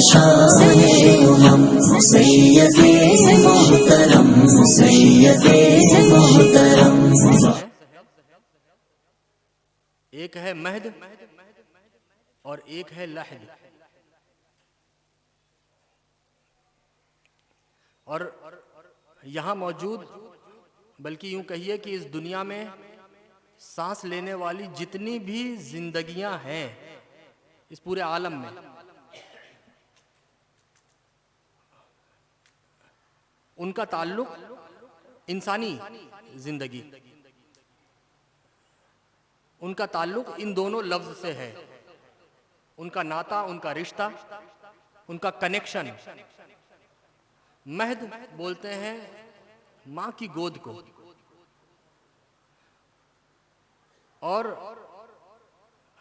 شان امم سید محترم سید محترم. ایک ہے مہد اور ایک ہے لحد. اور یہاں موجود، بلکہ یوں کہیے کہ اس دنیا میں سانس لینے والی جتنی بھی زندگیاں ہیں اس پورے عالم میں، ان کا تعلق انسانی زندگی، ان کا تعلق ان دونوں لفظ سے ہے. ان کا ناطہ، ان کا رشتہ، ان کا کنیکشن. مہد بولتے ہیں ماں کی گود کو، اور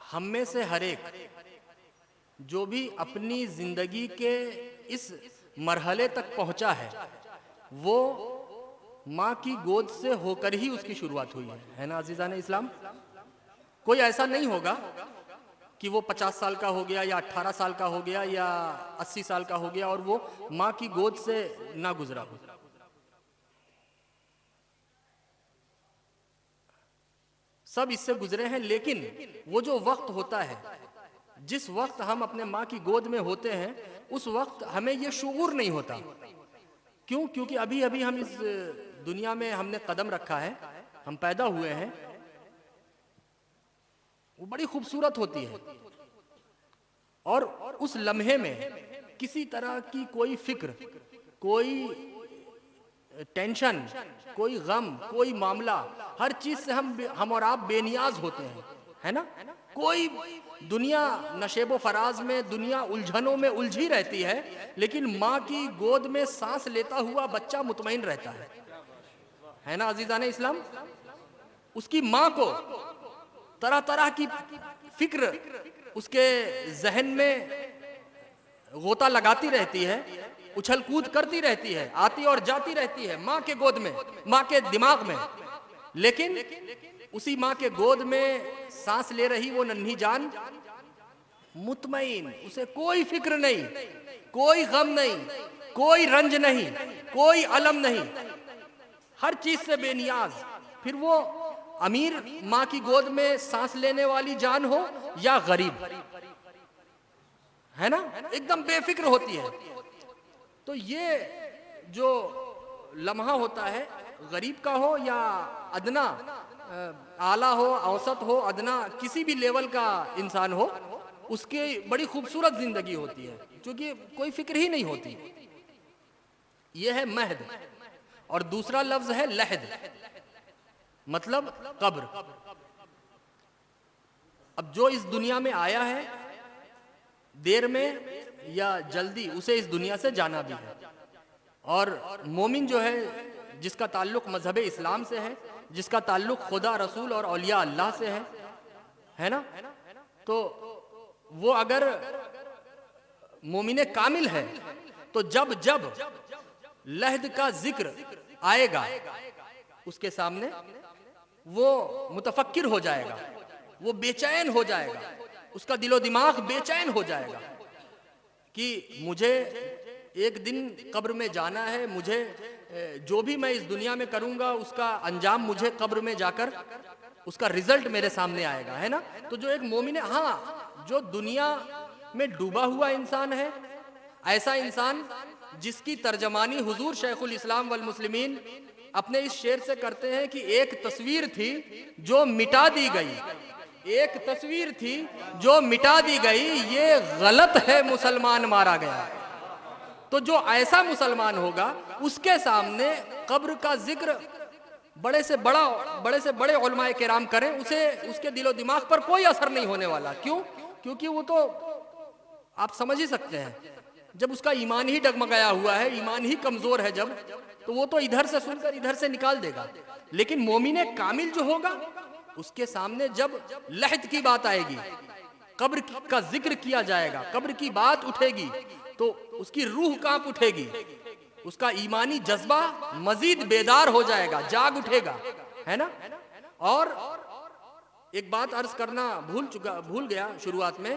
ہم میں سے ہر ایک جو بھی اپنی زندگی کے اس مرحلے تک پہنچا ہے وہ ماں کی گود سے ہو کر ہی اس کی شروعات ہوئی ہے نا عزیزان اسلام؟ کوئی ایسا نہیں ہوگا کہ وہ 50 سال کا ہو گیا یا 18 سال کا ہو گیا یا 80 سال کا ہو گیا اور وہ ماں کی گود سے نہ گزرا ہو. سب اس سے گزرے ہیں، لیکن وہ جو وقت ہوتا ہے، جس وقت ہم اپنے ماں کی گود میں ہوتے ہیں، اس وقت ہمیں یہ شعور نہیں ہوتا. کیوں؟ کیونکہ ابھی ابھی ہم اس دنیا میں ہم نے قدم رکھا ہے، ہم پیدا ہوئے ہیں. وہ بڑی خوبصورت ہوتی ہے، اور اس لمحے میں کسی طرح کی کوئی فکر، کوئی ٹینشن، کوئی غم، کوئی معاملہ، ہر چیز سے ہم اور آپ بے نیاز ہوتے ہیں، ہے نا؟ کوئی دنیا نشیب و فراز میں، دنیا الجھنوں میں الجھی رہتی ہے، لیکن ماں کی گود میں سانس لیتا ہوا بچہ مطمئن رہتا ہے نا عزیزان اسلام؟ اس کی ماں کو طرح طرح کی فکر اس کے ذہن میں غوطہ لگاتی رہتی ہے، اچھل کود کرتی رہتی ہے، آتی اور جاتی رہتی ہے ماں کے گود میں، ماں کے دماغ میں. لیکن اسی ماں کے گود میں سانس لے رہی وہ ننھی جان مطمئن، اسے کوئی فکر نہیں، کوئی غم نہیں، کوئی رنج نہیں، کوئی الم نہیں، ہر چیز سے بے نیاز. پھر وہ امیر ماں کی گود میں سانس لینے والی جان ہو یا غریب، ہے نا؟ ایک دم بے فکر ہوتی ہے. تو یہ جو لمحہ ہوتا ہے، غریب کا ہو یا ادنا، اعلیٰ ہو، اوسط ہو، ادنا، کسی بھی لیول کا انسان ہو، اس کی بڑی خوبصورت زندگی ہوتی ہے کیونکہ کوئی فکر ہی نہیں ہوتی. یہ ہے مہد. اور دوسرا لفظ ہے لحد، مطلب قبر. اب جو اس دنیا میں آیا ہے، دیر میں یا جلدی اسے اس دنیا سے جانا بھی ہے. اور مومن جو ہے، جس کا تعلق مذہب اسلام سے ہے، جس کا تعلق خدا، رسول اور اولیاء اللہ سے ہے نا؟ تو وہ اگر مومن کامل ہے تو جب جب لحد کا ذکر آئے گا اس کے سامنے، وہ متفکر ہو جائے گا، وہ بے چین ہو جائے گا، اس کا دل و دماغ بے چین ہو جائے گا کہ مجھے ایک دن قبر میں جانا ہے، مجھے جو بھی میں اس دنیا میں کروں گا اس کا انجام مجھے قبر میں جا کر اس کا رزلٹ میرے سامنے آئے گا، ہے نا؟ تو جو ایک مومن ہے، ہاں، جو دنیا میں ڈوبا ہوا انسان ہے، ایسا انسان جس کی ترجمانی حضور شیخ الاسلام والمسلمین اپنے اس شعر سے کرتے ہیں کہ ایک تصویر تھی جو مٹا دی گئی، ایک تصویر تھی جو مٹا دی گئی، یہ غلط ہے مسلمان مارا گیا. تو جو ایسا مسلمان ہوگا اس کے سامنے قبر کا ذکر بڑے سے بڑے علماء کرام کریں، اسے اس کے دل و دماغ پر کوئی اثر نہیں ہونے والا. کیوں؟ کیونکہ وہ تو آپ سمجھ ہی سکتے ہیں، جب اس کا ایمان ہی ڈگمگایا ہوا ہے، ایمان ہی کمزور ہے جب، تو وہ تو ادھر سے سن کر ادھر سے نکال دے گا. لیکن مومن کامل جو ہوگا اس کے سامنے جب لحد کی بات آئے گی، قبر کا ذکر کیا جائے گا، قبر کی بات اٹھے گی، تو اس کی روح کانپ اٹھے گی، اس کا ایمانی جذبہ مزید بیدار ہو جائے گا، جاگ اٹھے گا، ہے نا؟ اور ایک بات عرض کرنا بھول گیا شروعات میں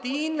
3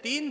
3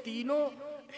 3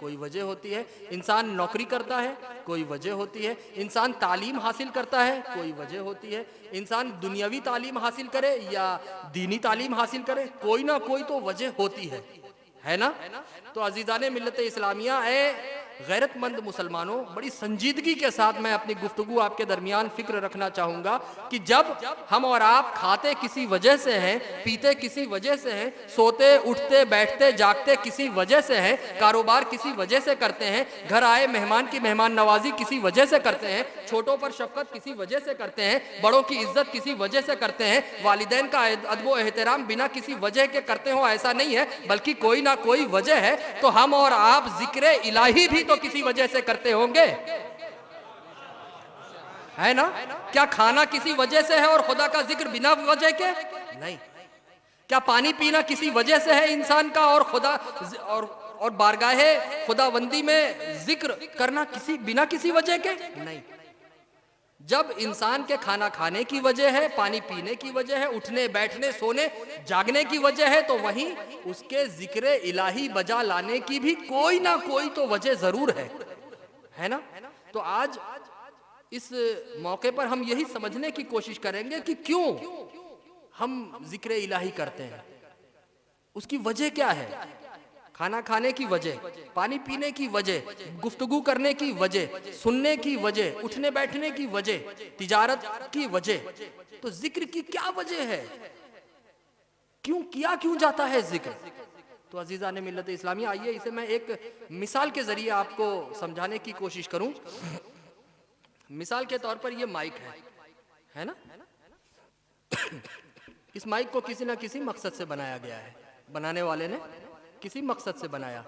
کوئی وجہ ہوتی ہے. انسان نوکری کرتا ہے, کوئی وجہ ہوتی ہے. انسان تعلیم حاصل کرتا ہے, کوئی وجہ ہوتی ہے. انسان دنیاوی تعلیم حاصل کرے یا دینی تعلیم حاصل کرے, کوئی نہ کوئی تو وجہ ہوتی ہے نا. تو عزیزان ملت اسلامیہ, اے غیرت مند مسلمانوں, بڑی سنجیدگی کے ساتھ میں اپنی گفتگو آپ کے درمیان فکر رکھنا چاہوں گا کہ جب ہم اور آپ کھاتے کسی وجہ سے ہیں, پیتے کسی وجہ سے ہیں, سوتے اٹھتے بیٹھتے جاگتے کسی وجہ سے ہیں, کاروبار کسی وجہ سے کرتے ہیں, گھر آئے مہمان کی مہمان نوازی کسی وجہ سے کرتے ہیں, چھوٹوں پر شفقت کسی وجہ سے کرتے ہیں, بڑوں کی عزت کسی وجہ سے کرتے ہیں, والدین کا ادب و احترام بنا کسی وجہ کے کرتے ہوں, ایسا نہیں ہے بلکہ کوئی نہ کوئی وجہ ہے. تو ہم اور آپ ذکر الہی بھی تو کسی وجہ سے کرتے ہوں گے, ہے نا. کیا کھانا کسی وجہ سے ہے اور خدا کا ذکر بنا وجہ کے؟ نہیں. کیا پانی پینا کسی وجہ سے ہے انسان کا اور خدا اور بارگاہ خداوندی میں ذکر کرنا بنا کسی وجہ کے؟ نہیں. جب انسان کے کھانا کھانے کی وجہ ہے, پانی پینے کی وجہ ہے, اٹھنے بیٹھنے سونے جاگنے کی وجہ ہے, تو وہیں اس کے ذکر الہی بجا لانے کی بھی کوئی نہ کوئی تو وجہ ضرور ہے نا. تو آج اس موقع پر ہم یہی سمجھنے کی کوشش کریں گے کہ کیوں ہم ذکر الہی کرتے ہیں, اس کی وجہ کیا ہے. کھانا کھانے کی وجہ, پانی پینے کی وجہ, گفتگو کرنے کی وجہ, سننے کی وجہ, اٹھنے بیٹھنے کی وجہ, تجارت کی وجہ, تو ذکر کی کیا وجہ ہے, کیوں جاتا ہے ذکر. تو عزیزان ملت اسلامیہ, آئیے اسے میں ایک مثال کے ذریعے آپ کو سمجھانے کی کوشش کروں. مثال کے طور پر یہ مائک ہے نا. اس مائک کو کسی نہ کسی مقصد سے بنایا گیا ہے, بنانے والے نے کسی مقصد سے بنایا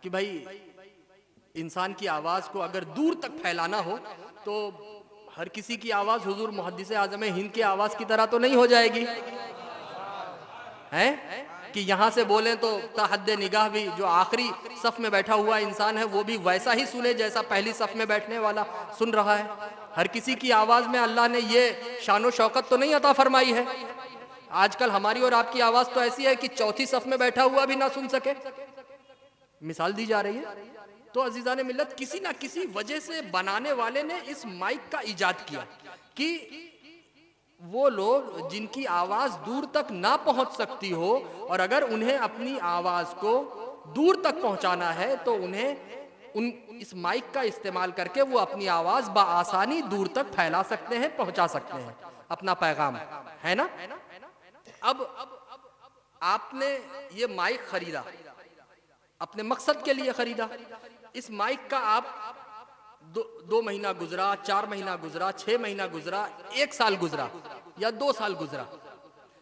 کہ بھائی انسان کی آواز کو اگر دور تک پھیلانا ہو تو ہر کسی کی آواز حضور محدث اعظم ہند کی آواز کی طرح تو نہیں ہو جائے گی, کہ یہاں سے بولیں تو تا حد نگاہ بھی جو آخری صف میں بیٹھا ہوا انسان ہے وہ بھی ویسا ہی سنے جیسا پہلی صف میں بیٹھنے والا سن رہا ہے. ہر کسی کی آواز میں اللہ نے یہ شان و شوکت تو نہیں عطا فرمائی ہے. آج کل ہماری اور آپ کی آواز تو ایسی ہے کہ چوتھی صف میں بیٹھا ہوا بھی نہ سن سکے. مثال دی جا رہی ہے. تو عزیزان ملت, کسی نہ کسی وجہ سے بنانے والے نے اس مائک کا ایجاد کیا کہ وہ لوگ جن کی آواز دور تک نہ پہنچ سکتی ہو, اور اگر انہیں اپنی آواز کو دور تک پہنچانا ہے تو انہیں اس مائک کا استعمال کر کے وہ اپنی آواز بآسانی دور تک پھیلا سکتے ہیں, پہنچا سکتے ہیں اپنا پیغام, ہے نا. اب آپ نے یہ مائک خریدا, اپنے مقصد کے لیے خریدا. اس مائک کا آپ 2 مہینہ گزرا, 4 مہینہ گزرا, 6 مہینہ گزرا, 1 سال گزرا یا 2 سال گزرا,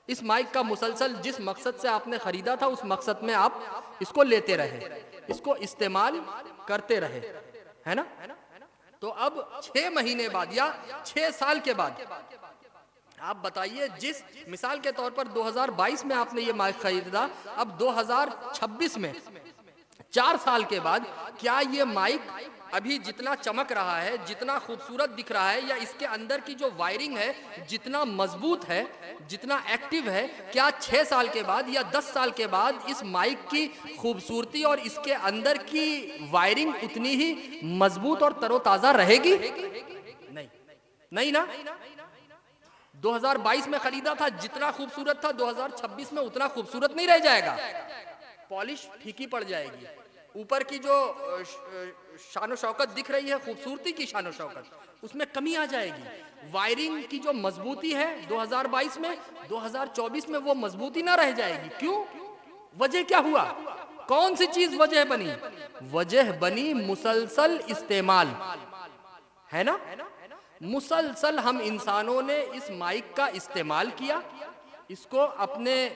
اس مائک کا مسلسل جس مقصد سے آپ نے خریدا تھا اس مقصد میں آپ اس کو لیتے رہے, اس کو استعمال کرتے رہے, ہے نا. تو اب 6 مہینے بعد یا 6 سال کے بعد آپ بتائیے, جس مثال کے طور پر 2022 میں آپ نے یہ مائک خریدا, اب 2026 میں 4 سال کے بعد کیا یہ مائک ابھی جتنا چمک رہا ہے, جتنا خوبصورت دکھ رہا ہے, یا اس کے اندر کی جو وائرنگ ہے جتنا مضبوط ہے, جتنا ایکٹیو ہے, کیا 6 سال کے بعد یا 10 سال کے بعد اس مائک کی خوبصورتی اور اس کے اندر کی وائرنگ اتنی ہی مضبوط اور تر و تازہ رہے گی؟ نہیں نا. 2022 میں خریدا تھا, جتنا خوبصورت تھا 2026 میں اتنا خوبصورت نہیں رہ جائے گا, پالش پھیکی پڑ جائے گی, اوپر کی جو شان و شوکت دکھ رہی ہے, خوبصورتی کی شان و شوکت, اس میں کمی آ جائے گی. وائرنگ کی جو مضبوطی ہے 2022 میں, 2024 میں وہ مضبوطی نہ رہ جائے گی. کیوں؟ وجہ کیا ہوا؟ کون سی چیز وجہ بنی؟ وجہ بنی مسلسل استعمال, ہے نا. مسلسل ہم انسانوں نے اس مائک کا استعمال کیا, اس کو اپنے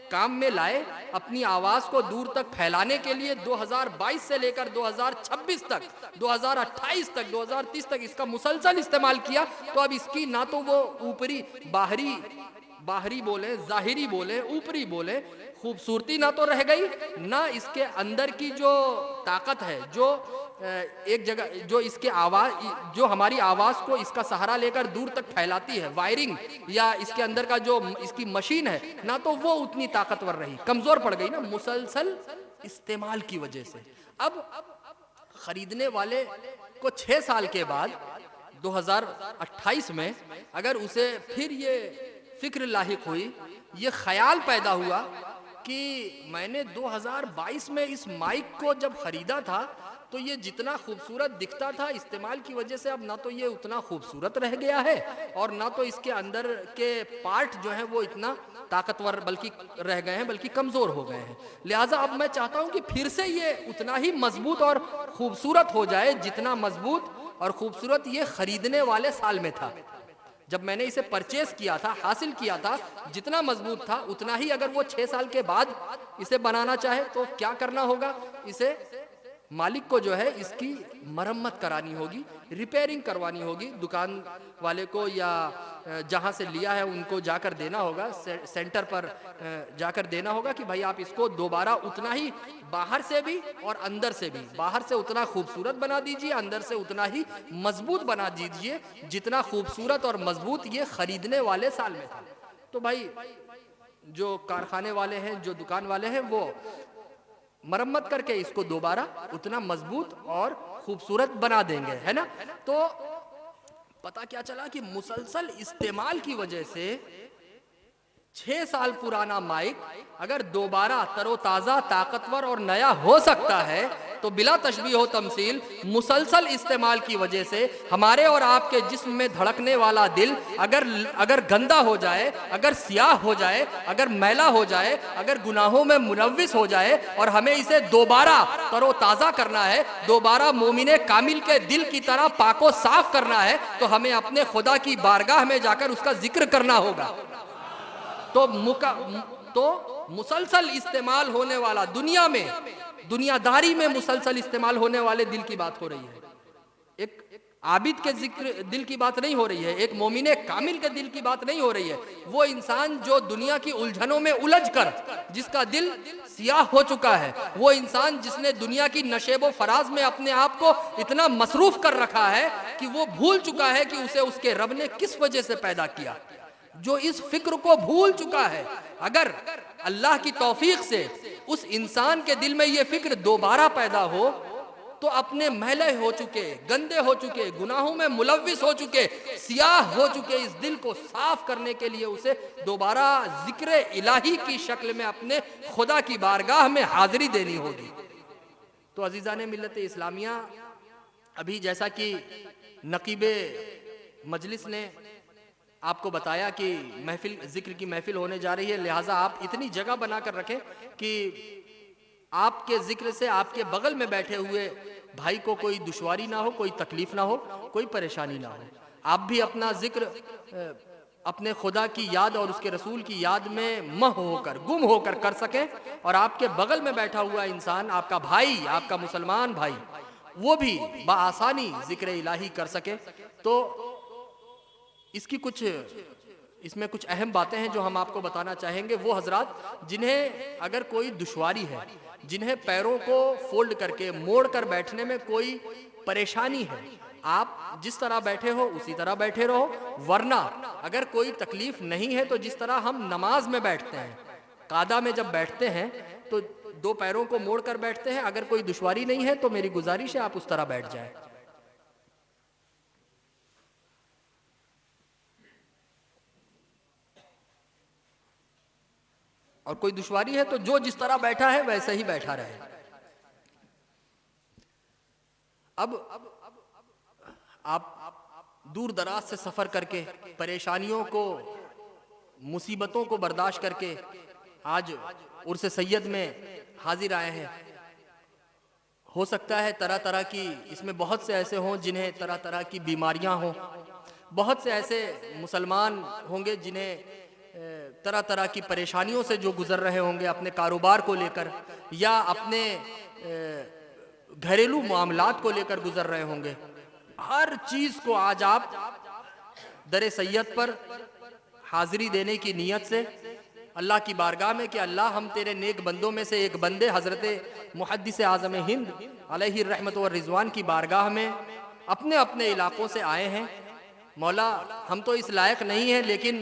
کام میں لائے, اپنی آواز کو دور تک پھیلانے کے لیے 2022 سے لے کر 2026 تک, 2028 تک, 2030 تک اس کا مسلسل استعمال کیا. تو اب اس کی نہ تو وہ اوپری باہری بولیں, ظاہری بولیں, اوپری بولیں, خوبصورتی نہ تو رہ گئی, نہ اس کے اندر کی جو طاقت ہے, جو ایک جگہ جو اس کے آواز, جو ہماری آواز کو اس کا سہارا لے کر دور تک پھیلاتی ہے, وائرنگ یا اس کے اندر کا جو اس کی مشین ہے, نہ تو وہ اتنی طاقتور رہی, کمزور پڑ گئی نا مسلسل استعمال کی وجہ سے. اب خریدنے والے کو 6 سال کے بعد 2028 میں اگر اسے پھر یہ فکر لاحق ہوئی، یہ خیال پیدا ہوا کہ میں نے 2022 میں اس مائک کو جب خریدا تھا تو یہ جتنا خوبصورت دکھتا تھا استعمال کی وجہ سے اب نہ تو یہ اتنا خوبصورت رہ گیا ہے اور نہ تو اس کے اندر کے پارٹ جو ہیں وہ اتنا طاقتور بلکہ رہ گئے ہیں بلکہ کمزور ہو گئے ہیں، لہٰذا اب میں چاہتا ہوں کہ پھر سے یہ اتنا ہی مضبوط اور خوبصورت ہو جائے جتنا مضبوط اور خوبصورت یہ خریدنے والے سال میں تھا، جب میں نے اسے پرچیز کیا تھا، حاصل کیا تھا، جتنا مضبوط تھا اتنا ہی اگر وہ 6 سال کے بعد اسے بنانا چاہے تو کیا کرنا ہوگا؟ اسے مالک کو جو ہے اس کی مرمت کرانی ہوگی، ریپیئرنگ کروانی ہوگی، دکان والے کو یا جہاں سے لیا ہے ان کو جا کر دینا ہوگا، سینٹر پر جا کر دینا ہوگا کہ بھائی آپ اس کو دوبارہ اتنا ہی باہر سے بھی اور اندر سے بھی، باہر سے اتنا خوبصورت بنا دیجئے، اندر سے اتنا ہی مضبوط بنا دیجئے جتنا خوبصورت اور مضبوط یہ خریدنے والے سال میں تھا۔ تو بھائی جو کارخانے والے ہیں، جو دکان والے ہیں، وہ مرمت کر کے اس کو دوبارہ اتنا مضبوط اور خوبصورت بنا دیں گے، ہے نا؟ تو پتہ کیا چلا کہ مسلسل استعمال کی وجہ سے 6 سال پرانا مائک اگر دوبارہ تر و تازہ، طاقتور اور نیا ہو سکتا ہے تو بلا تشبیہ و تمثیل مسلسل استعمال کی وجہ سے ہمارے اور آپ کے جسم میں دھڑکنے والا دل اگر گندا ہو جائے، اگر سیاہ ہو جائے، اگر میلا ہو جائے، اگر گناہوں میں ملوث ہو جائے اور ہمیں اسے دوبارہ تر و تازہ کرنا ہے، دوبارہ مومن کامل کے دل کی طرح پاک و صاف کرنا ہے تو ہمیں اپنے خدا کی بارگاہ میں جا کر اس کا ذکر کرنا ہوگا۔ تو مسلسل استعمال ہونے والا دنیا میں، دنیا داری میں مسلسل استعمال ہونے والے دل کی بات ہو رہی ہے، ایک عابد کے دل کی بات نہیں ہو رہی ہے، ایک مومن کامل کے دل کی بات نہیں ہو رہی ہے۔ وہ انسان جو دنیا کی الجھنوں میں الجھ کر جس کا دل سیاہ ہو چکا ہے، وہ انسان جس نے دنیا کی نشیب و فراز میں اپنے آپ کو اتنا مصروف کر رکھا ہے کہ وہ بھول چکا ہے کہ اسے اس کے رب نے کس وجہ سے پیدا کیا، جو اس فکر کو بھول چکا ہے، اگر اللہ کی توفیق سے اس انسان کے دل میں یہ فکر دوبارہ پیدا ہو تو اپنے میلے ہو چکے، گندے ہو چکے، گناہوں میں ملوث ہو چکے، سیاہ ہو چکے اس دل کو صاف کرنے کے لیے اسے دوبارہ ذکر الہی کی شکل میں اپنے خدا کی بارگاہ میں حاضری دینی ہوگی۔ تو عزیزان ملت اسلامیہ، ابھی جیسا کہ نقیب مجلس نے آپ کو بتایا کہ محفل ذکر کی محفل ہونے جا رہی ہے، لہٰذا آپ اتنی جگہ بنا کر رکھیں کہ آپ کے ذکر سے آپ کے بغل میں بیٹھے ہوئے بھائی کو کوئی دشواری نہ ہو، کوئی تکلیف نہ ہو، کوئی پریشانی نہ ہو۔ آپ بھی اپنا ذکر اپنے خدا کی یاد اور اس کے رسول کی یاد میں محو ہو کر، گم ہو کر کر سکیں، اور آپ کے بغل میں بیٹھا ہوا انسان، آپ کا بھائی، آپ کا مسلمان بھائی، وہ بھی بآسانی ذکر الہی کر سکے۔ تو اس میں کچھ اہم باتیں ہیں جو ہم آپ کو بتانا چاہیں گے۔ وہ حضرات جنہیں اگر کوئی دشواری ہے، جنہیں پیروں کو فولڈ کر کے موڑ کر بیٹھنے میں کوئی پریشانی ہے، آپ جس طرح بیٹھے ہو اسی طرح بیٹھے رہو، ورنہ اگر کوئی تکلیف نہیں ہے تو جس طرح ہم نماز میں بیٹھتے ہیں، قعدہ میں جب بیٹھتے ہیں تو 2 پیروں کو موڑ کر بیٹھتے ہیں، اگر کوئی دشواری نہیں ہے تو میری گزارش ہے آپ اس طرح بیٹھ جائیں۔ اور کوئی دشواری ہے تو جو جس طرح بیٹھا ہے ویسے ہی بیٹھا رہے۔ اب آپ دور دراز سے سفر کر کے، پریشانیوں کو، مصیبتوں کو برداشت کر کے آج عرس سید میں حاضر آئے ہیں۔ ہو سکتا ہے طرح طرح کی، اس میں بہت سے ایسے ہوں جنہیں طرح طرح کی بیماریاں ہوں، بہت سے ایسے مسلمان ہوں گے جنہیں طرح طرح کی پریشانیوں سے جو گزر رہے ہوں گے اپنے کاروبار کو لے کر یا اپنے گھریلو معاملات کو لے کر گزر رہے ہوں گے۔ ہر چیز کو آج آپ در سید پر حاضری دینے کی نیت سے اللہ کی بارگاہ میں کہ اللہ ہم تیرے نیک بندوں میں سے ایک بندے حضرت محدث اعظم ہند علیہ الرحمت والرضوان کی بارگاہ میں اپنے اپنے علاقوں سے آئے ہیں۔ مولا ہم تو اس لائق نہیں ہیں، لیکن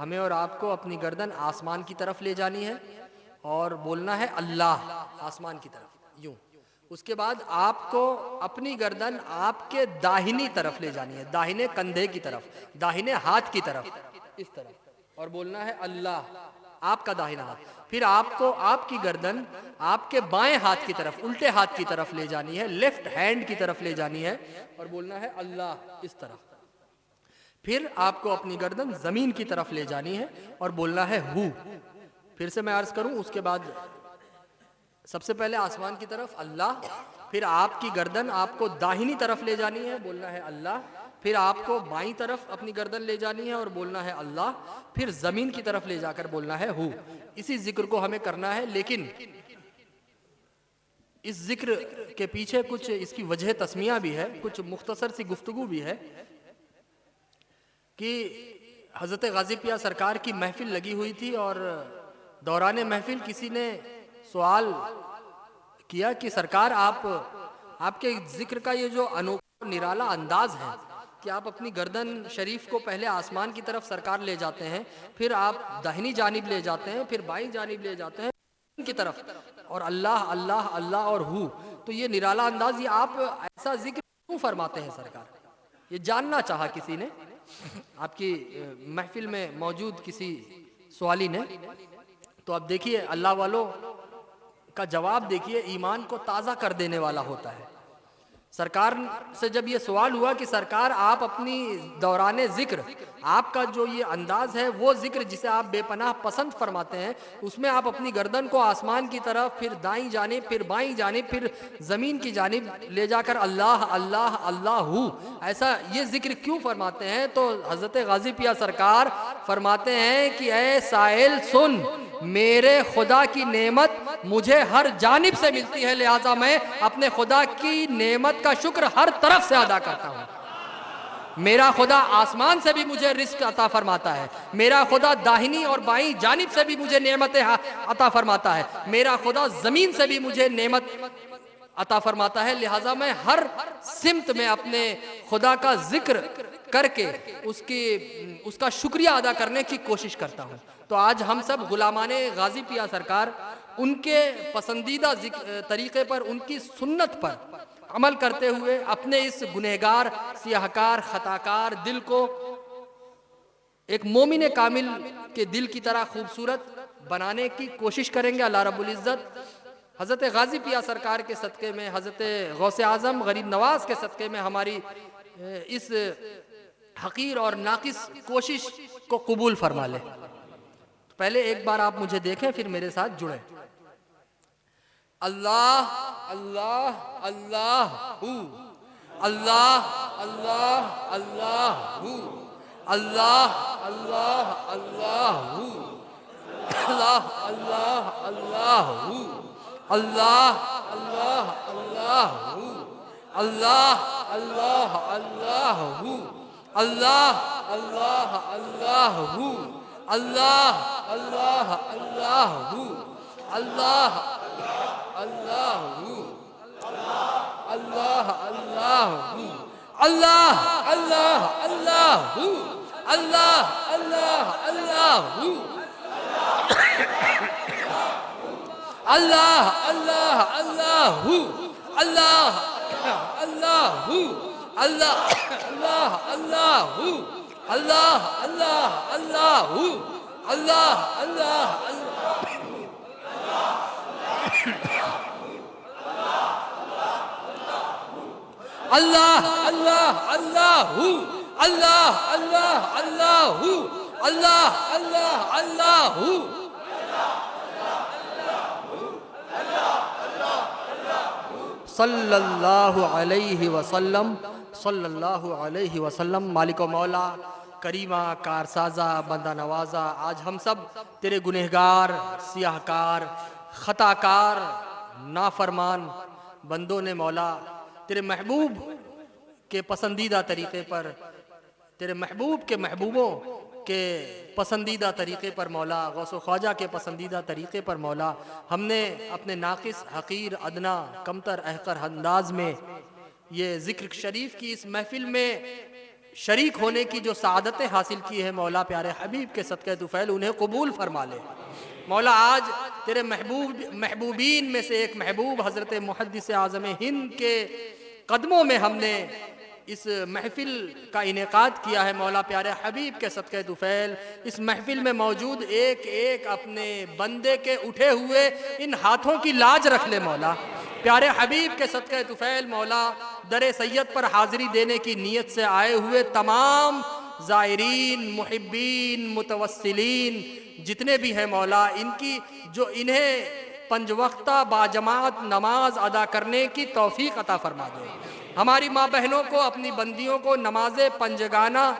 ہمیں اور آپ کو اپنی گردن آسمان کی طرف لے جانی ہے اور بولنا ہے اللہ، آسمان کی طرف یوں. اس کے بعد آپ کو اپنی گردن آپ کے داہنی طرف لے جانی ہے، داہنے کندھے کی طرف، داہنے ہاتھ کی طرف، اس طرح، اور بولنا ہے اللہ، آپ کا داہنا ہاتھ. پھر آپ کو آپ کی گردن آپ کے بائیں ہاتھ کی طرف، الٹے ہاتھ کی طرف لے جانی ہے، لیفٹ ہینڈ کی طرف لے جانی ہے اور بولنا ہے اللہ، اس طرح. پھر آپ کو اپنی گردن زمین کی طرف لے جانی ہے اور بولنا ہے ہو. پھر سے میں عرض کروں، اس کے بعد سب سے پہلے آسمان کی طرف اللہ، پھر آپ کی گردن آپ کو داہنی طرف لے جانی ہے، بولنا ہے اللہ. پھر آپ کو بائیں طرف اپنی گردن لے جانی ہے اور بولنا ہے اللہ. پھر زمین کی طرف لے جا کر بولنا ہے ہو. اسی ذکر کو ہمیں کرنا ہے، لیکن اس ذکر کے پیچھے کچھ اس کی وجہ تسمیہ بھی ہے، کچھ مختصر سی گفتگو بھی ہے کہ حضرت غازی پیا سرکار کی محفل لگی ہوئی تھی اور دوران محفل کسی نے سوال کیا کہ سرکار آپ کے ذکر کا یہ جو انوکھا نرالا انداز ہے کہ آپ اپنی گردن شریف کو پہلے آسمان کی طرف سرکار لے جاتے ہیں، پھر آپ داہنی جانب لے جاتے ہیں، پھر بائیں جانب لے جاتے ہیں کی طرف، اور اللہ اللہ اللہ اور ہو. تو یہ نرالا انداز، یہ آپ ایسا ذکر کیوں فرماتے ہیں سرکار؟ یہ جاننا چاہا کسی نے آپ کی محفل میں موجود کسی سوالی نے. تو اب دیکھیے اللہ والوں کا جواب دیکھیے، ایمان کو تازہ کر دینے والا ہوتا ہے. سرکار سے جب یہ سوال ہوا کہ سرکار آپ اپنی دوران ذکر، آپ کا جو یہ انداز ہے، وہ ذکر جسے آپ بے پناہ پسند فرماتے ہیں، اس میں آپ اپنی گردن کو آسمان کی طرف، پھر دائیں جانب، پھر بائیں جانب، پھر زمین کی جانب لے جا کر اللہ اللہ اللہ ہو، ایسا یہ ذکر کیوں فرماتے ہیں؟ تو حضرت غازی پیا سرکار فرماتے ہیں کہ اے سائل سن، میرے خدا کی نعمت مجھے ہر جانب سے ملتی ہے، لہٰذا میں اپنے خدا کی نعمت کا شکر ہر طرف سے ادا کرتا ہوں. میرا خدا آسمان سے بھی مجھے رزق عطا فرماتا ہے، میرا خدا داہنی اور بائیں جانب سے بھی مجھے نعمتیں عطا فرماتا ہے، میرا خدا زمین سے بھی مجھے نعمت عطا فرماتا ہے، لہٰذا میں ہر سمت میں اپنے خدا کا ذکر کر کے اس کا شکریہ ادا کرنے کی کوشش کرتا ہوں. تو آج ہم سب غلامان غازی پیا سرکار، ان کے پسندیدہ طریقے پر، ان کی سنت پر عمل کرتے ہوئے اپنے اس گنہگار، سیاہکار، خطاکار دل کو ایک مومن کامل کے دل کی طرح خوبصورت بنانے کی کوشش کریں گے. اللہ رب العزت حضرت غازی پیا سرکار کے صدقے میں، حضرت غوث اعظم غریب نواز کے صدقے میں ہماری اس حقیر اور ناقص کوشش کو قبول فرما لے. پہلے ایک بار آپ مجھے دیکھیں، پھر میرے ساتھ جڑیں. اللہ اللہ اللہ ہو، اللہ اللہ اللہ ہو، اللہ اللہ اللہ ہو، اللہ اللہ اللہ ہو، اللہ اللہ اللہ ہو، اللہ اللہ اللہ ہو، اللہ اللہ اللہ ہو، اللہ اللہ اللہ ہو، اللہ اللہ ہو، اللہ اللہ ہو، اللہ اللہ اللہ ہو، اللہ اللہ اللہ ہو، اللہ اللہ اللہ ہو، اللہ اللہ ہو، اللہ اللہ اللہ ہو، اللہ اللہ اللہ ہو، اللہ اللہ اللہ اللہ اللہ ہو، اللہ اللہ اللہ ہو، اللہ اللہ اللہ ہو. صلی اللہ علیہ وسلم، صلی اللہ علیہ وسلم. مالک و مولا، کریمہ، کارسازہ، بندہ نوازہ، آج ہم سب تیرے گنہگار، سیاہکار، خطاکار، نافرمان بندوں نے مولا تیرے محبوب کے پسندیدہ طریقے پر، تیرے محبوب کے محبوبوں کے پسندیدہ طریقے پر مولا، غوث و خواجہ کے پسندیدہ طریقے پر مولا، ہم نے اپنے ناقص، حقیر، ادنا، کمتر، احقر انداز میں یہ ذکر شریف کی اس محفل میں شریک ہونے کی جو سعادتیں حاصل کی ہے مولا پیارے حبیب کے صدقہ طفیل انہیں قبول فرما لے۔ مولا آج تیرے محبوبین میں سے ایک محبوب حضرت محدث اعظم ہند کے قدموں میں ہم نے اس محفل کا انعقاد کیا ہے مولا پیارے حبیب کے صدقہ طفیل۔ اس محفل میں موجود ایک ایک اپنے بندے کے اٹھے ہوئے ان ہاتھوں کی لاج رکھ لے مولا پیارے حبیب کے صدقہ طفیل۔ مولا در سید پر حاضری دینے کی نیت سے آئے ہوئے تمام زائرین، محبین، متوسلین جتنے بھی ہیں مولا، ان کی جو انہیں 5 وقتہ باجماعت نماز ادا کرنے کی توفیق عطا فرما دے۔ ہماری ماں بہنوں کو، اپنی بندیوں کو نماز پنجگانہ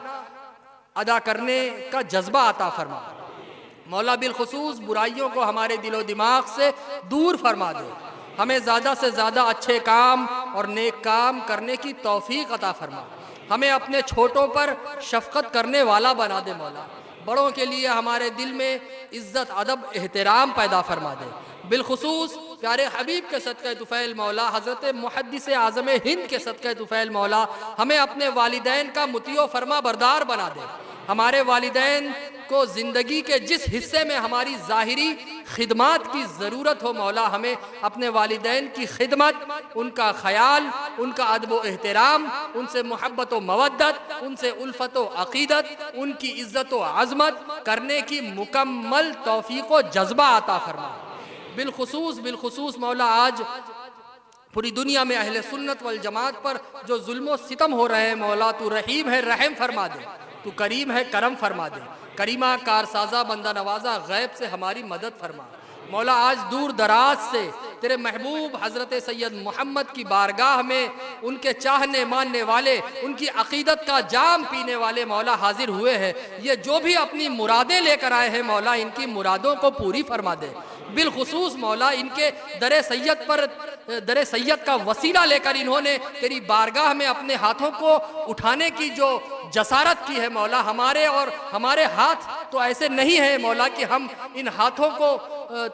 ادا کرنے کا جذبہ عطا فرما مولا۔ بالخصوص برائیوں کو ہمارے دل و دماغ سے دور فرما دے۔ ہمیں زیادہ سے زیادہ اچھے کام اور نیک کام کرنے کی توفیق عطا فرما۔ ہمیں اپنے چھوٹوں پر شفقت کرنے والا بنا دے مولا۔ بڑوں کے لیے ہمارے دل میں عزت، ادب، احترام پیدا فرما دے۔ بالخصوص پیارے حبیب کے صدقہ طفیل مولا، حضرت محدث اعظم ہند کے صدقہ طفیل مولا، ہمیں اپنے والدین کا مطیع و فرما بردار بنا دے۔ ہمارے والدین کو زندگی کے جس حصے میں ہماری ظاہری خدمات کی ضرورت ہو مولا، ہمیں اپنے والدین کی خدمت، ان کا خیال، ان کا ادب و احترام، ان سے محبت و مودت، ان سے الفت و عقیدت، ان کی عزت و عظمت کرنے کی مکمل توفیق و جذبہ عطا فرما۔ بالخصوص مولا آج پوری دنیا میں اہل سنت والجماعت پر جو ظلم و ستم ہو رہے ہیں مولا، تو رحیم ہے، رحم فرما دے۔ تو کریم ہے، کرم فرما دے۔ کریمہ، کارسازہ، بندہ نوازہ، غیب سے ہماری مدد فرما مولا۔ آج دور دراز سے تیرے محبوب حضرت سید محمد کی بارگاہ میں ان کے چاہنے ماننے والے، ان کی عقیدت کا جام پینے والے مولا حاضر ہوئے ہیں۔ یہ جو بھی اپنی مرادیں لے کر آئے ہیں مولا، ان کی مرادوں کو پوری فرما دے۔ بالخصوص مولا ان کے در سید کا وسیلہ لے کر انہوں نے تیری بارگاہ میں اپنے ہاتھوں کو اٹھانے کی جو جسارت کی ہے مولا، ہمارے ہاتھ تو ایسے نہیں ہیں مولا کہ ہم ان ہاتھوں کو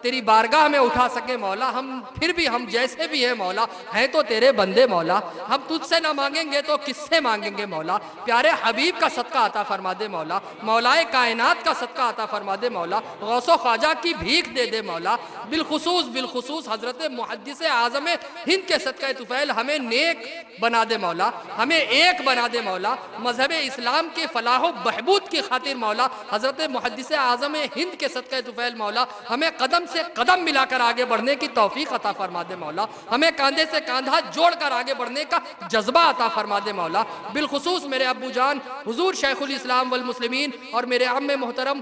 تیری بارگاہ میں اٹھا سکیں مولا۔ پھر بھی ہم جیسے بھی ہیں مولا، ہیں تو تیرے بندے مولا۔ ہم تجھ سے نہ مانگیں گے تو کس سے مانگیں گے مولا؟ پیارے حبیب کا صدقہ عطا فرما دے مولا۔ مولائے کائنات کا صدقہ عطا فرما دے مولا۔ غوث و خواجہ کی بھیک دے دے مولا۔ بالخصوص حضرت محدث اعظم ہند کے صدقہ طفیل ہمیں نیک بنا دے مولا، ہمیں ایک بنا دے مولا۔ مذہب اسلام کے فلاح و بہبود کی خاطر مولا، حضرت محدث اعظم ہند کے صدقہ طفیل مولا، ہمیں قدم سے قدم ملا کر آگے بڑھنے کی توفیق عطا فرما دے مولا۔ ہمیں کاندھے سے کاندھا جوڑ کر آگے بڑھنے کا جذبہ عطا فرما دے مولا۔ بالخصوص میرے ابو جان حضور شیخ الاسلام والمسلمین اور میرے عم محترم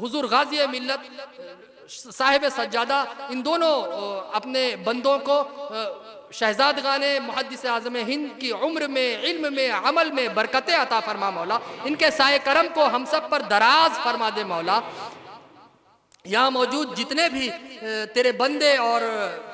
حضور غازی ملت صاحب سجادہ، ان دونوں اپنے بندوں کو شہزادگان محدث اعظم ہند کی عمر میں، علم میں، عمل میں برکتیں عطا فرما مولا۔ ان کے سائے کرم کو ہم سب پر دراز فرما دے مولا۔ یہاں موجود جتنے بھی تیرے بندے اور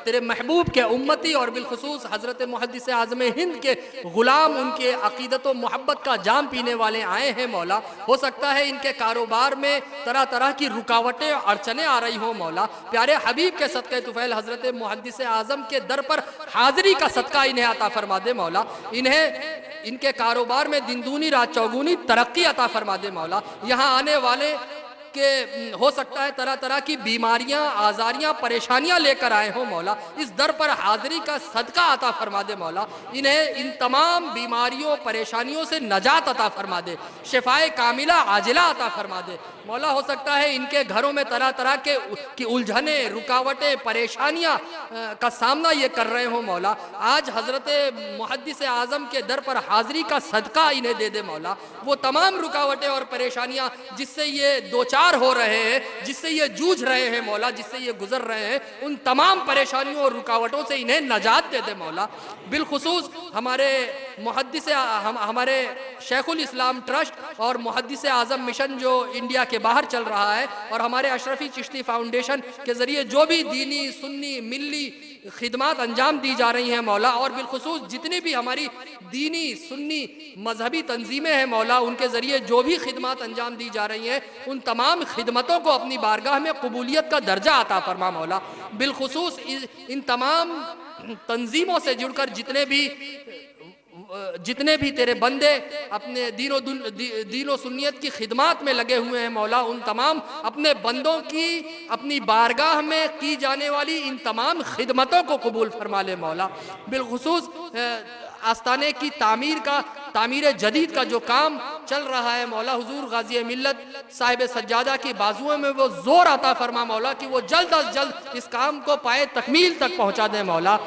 تیرے محبوب کے امتی اور بالخصوص حضرت محدث اعظم ہند کے غلام، ان کے عقیدت و محبت کا جام پینے والے آئے ہیں مولا، ہو سکتا ہے ان کے کاروبار میں طرح طرح کی رکاوٹیں اور اڑچنیں آ رہی ہوں مولا۔ پیارے حبیب کے صدقہ طفیل حضرت محدث اعظم کے در پر حاضری کا صدقہ انہیں عطا فرما دے مولا۔ ان کے کاروبار میں دن دونی رات چوگونی ترقی عطا فرما دے مولا۔ یہاں آنے والے کہ ہو سکتا ہے طرح طرح کی بیماریاں، آزاریاں، پریشانیاں لے کر آئے ہوں مولا، اس در پر حاضری کا صدقہ عطا فرما دے مولا۔ انہیں ان تمام بیماریوں، پریشانیوں سے نجات عطا فرما دے، شفائے کاملہ عاجلہ عطا فرما دے مولا۔ ہو سکتا ہے ان کے گھروں میں طرح طرح کی الجھنیں، رکاوٹیں، پریشانیاں کا سامنا یہ کر رہے ہوں مولا۔ آج حضرت محدث اعظم کے در پر حاضری کا صدقہ انہیں دے دے مولا۔ وہ تمام رکاوٹیں اور پریشانیاں جس سے یہ دوچار ہو رہے ہیں، جس سے یہ جوجھ رہے ہیں مولا، جس سے یہ گزر رہے ہیں، ان تمام پریشانیوں اور رکاوٹوں سے انہیں نجات دے دے مولا۔ بالخصوص ہمارے شیخ الاسلام ٹرسٹ اور محدث اعظم مشن جو انڈیا کے باہر چل رہا ہے، اور ہمارے اشرفی چشتی فاؤنڈیشن کے ذریعے جو بھی دینی، سنی، ملی خدمات انجام دی جا رہی ہیں مولا، اور بالخصوص جتنی بھی ہماری دینی، سنی، مذہبی تنظیمیں ہیں مولا، ان کے ذریعے جو بھی خدمات انجام دی جا رہی ہیں، ان تمام خدمتوں کو اپنی بارگاہ میں قبولیت کا درجہ عطا فرما مولا۔ بالخصوص ان تمام تنظیموں سے جڑ کر جتنے بھی جتنے بھی تیرے بندے اپنے دین و سنیت کی خدمات میں لگے ہوئے ہیں مولا، ان تمام اپنے بندوں کی اپنی بارگاہ میں کی جانے والی ان تمام خدمتوں کو قبول فرما لے مولا۔ بالخصوص آستانے کی تعمیر جدید کا جو کام چل رہا ہے مولا، حضور غازی ملت صاحب سجادہ کی بازوؤں میں وہ زور عطا فرما مولا کہ وہ جلد از جلد اس کام کو پائے تکمیل تک پہنچا دے مولا۔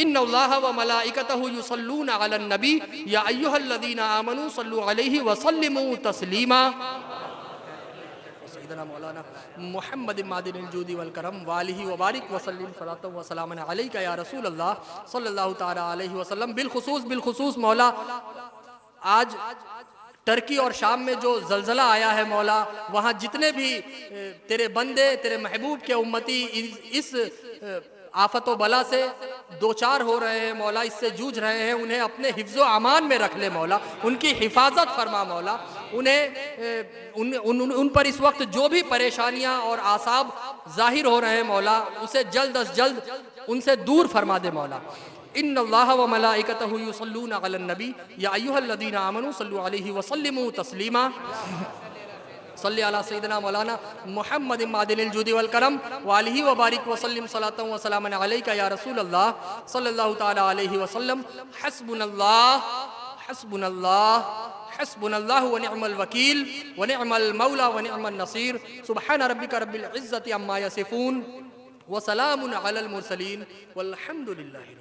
ان اللہ و ملائکتہ یصلون علی النبی یا ایھا الذین آمنوا صلوا علیہ وسلموا تسلیما۔ سیدنا مولانا محمد معدن الجود والکرم والہ وبارک وسلم صلاۃ و سلام علیک یا رسول اللہ صلی اللہ تعالی علیہ وسلم۔ بالخصوص مولا آج ترکی اور شام میں جو زلزلہ آیا ہے مولا، وہاں جتنے بھی تیرے بندے تیرے محبوب کے امتی اس آفت و بلا سے دوچار ہو رہے ہیں مولا، اس سے جوجھ رہے ہیں، انہیں اپنے حفظ و امان میں رکھ لے مولا، ان کی حفاظت فرما مولا، ان پر اس وقت جو بھی پریشانیاں اور آثاب ظاہر ہو رہے ہیں مولا، اسے جلد از جلد ان سے دور فرما دے مولا۔ ان اللہ و ملائکتہ یصلون علی النبی یا ایھا الذین آمنوا صلوا علیہ وسلموا تسلیما۔ صلی علی سیدنا مولانا محمد معدن الجود والکرم والہ وبارک وسلم صلاۃ و سلام علیک یا رسول اللہ صلی اللہ تعالی علیہ وسلم۔ حسبنا اللہ حسبنا اللہ حسبنا اللہ ونعم الوکیل ونعم المولا ونعم النصیر۔ سبحان ربک رب العزۃ عما یصفون وسلام علی المرسلین والحمد للہ رب العالمین۔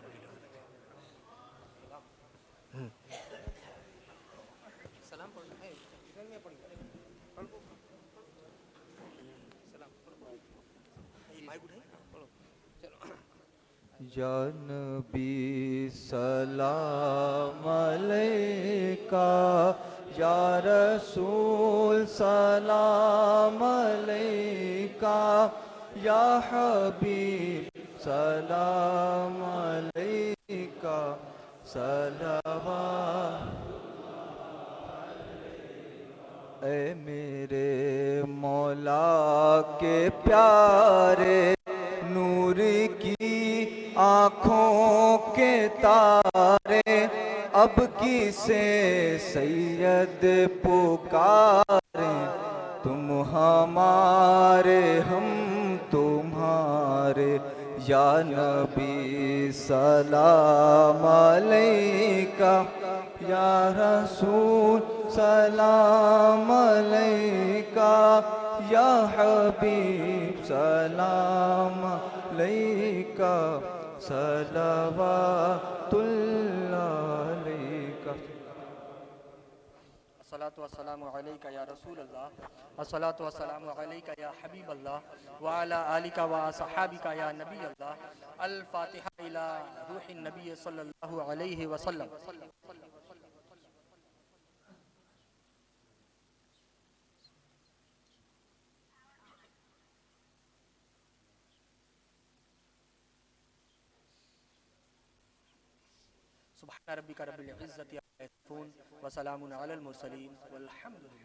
یا نبی سلام علیکہ، یا رسول سلام علیکہ، یا حبیب سلام علیکہ، صلوات۔ اے میرے مولا کے پیارے، نور کی آنکھوں کے تارے، اب کسے سید پکاریں، تم ہمارے ہم تمہارے۔ یا نبی سلام علیکہ، یا رسول سلام علیکہ، یا حبیب سلام علیکہ، صلوات اللہ علیکہ۔ الصلاۃ والسلام علیک یا رسول اللہ، الصلاۃ والسلام علیک یا حبیب اللہ، وعلی آلک و اصحابک یا نبی اللہ۔ الفاتحہ الی روح النبی صلی اللہ علیہ وسلم۔ سبحان ربک رب العزۃ عما یصفون وسلام علی المرسلین والحمد للہ۔